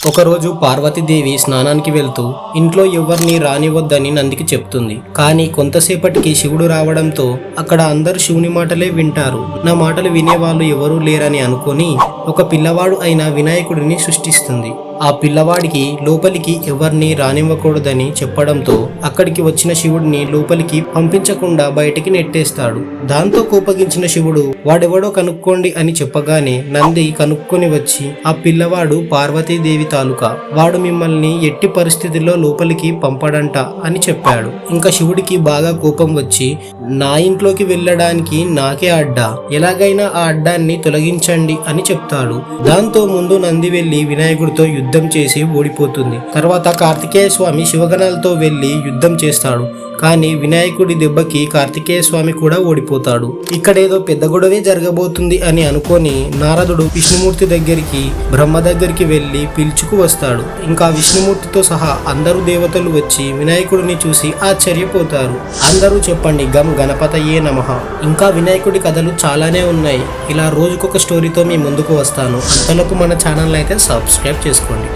ఒకరోజు పార్వతీదేవి స్నానానికి వెళ్తూ ఇంట్లో ఎవరిని రానివద్దని నందికి చెప్తుంది. కానీ కొంతసేపటికి శివుడు రావడంతో అక్కడ అందరూ శివుని మాటలే వింటారు. నా మాటలు వినేవాళ్ళు ఎవరూ లేరని అనుకొని ఒక పిల్లవాడు అయిన వినాయకుడిని సృష్టిస్తుంది. ఆ పిల్లవాడికి లోపలికి ఎవరిని రానివ్వకూడదని చెప్పడంతో అక్కడికి వచ్చిన శివుడిని లోపలికి పంపించకుండా బయటికి నెట్టేస్తాడు. దాంతో కోపగించిన శివుడు వాడెవడో కనుక్కోండి అని చెప్పగానే నంది కనుక్కొని వచ్చి ఆ పిల్లవాడు పార్వతీదేవి తాలూకా, వాడు మిమ్మల్ని ఎట్టి పరిస్థితుల్లో లోపలికి పంపడంట అని చెప్పాడు. ఇంకా శివుడికి బాగా కోపం వచ్చి నా ఇంట్లోకి వెళ్ళడానికి నాకే అడ్డా, ఎలాగైనా ఆ అడ్డాన్ని తొలగించండి అని చెప్తాడు. దాంతో ముందు నంది వెళ్లి వినాయకుడితో యుద్ధం చేసి ఓడిపోతుంది. తర్వాత కార్తికేయ స్వామి శివగణాలతో వెళ్లి యుద్ధం చేస్తాడు. కానీ వినాయకుడి దెబ్బకి కార్తికేయ స్వామి కూడా ఓడిపోతాడు. ఇక్కడేదో పెద్ద గొడవే జరగబోతుంది అని అనుకొని నారదుడు విష్ణుమూర్తి దగ్గరికి బ్రహ్మ దగ్గరికి వెళ్లి పిలుచుకు వస్తాడు. ఇంకా విష్ణుమూర్తితో సహా అందరూ దేవతలు వచ్చి వినాయకుడిని చూసి ఆశ్చర్యపోతారు. అందరూ చెప్పండి గం గణపతయే నమః. ఇంకా వినాయకుడి కథలు చాలానే ఉన్నాయి. ఇలా రోజుకొక స్టోరీతో మీ ముందుకు వస్తాను. అంతలోపు మన ఛానల్ అయితే సబ్స్క్రైబ్ చేసుకోండి.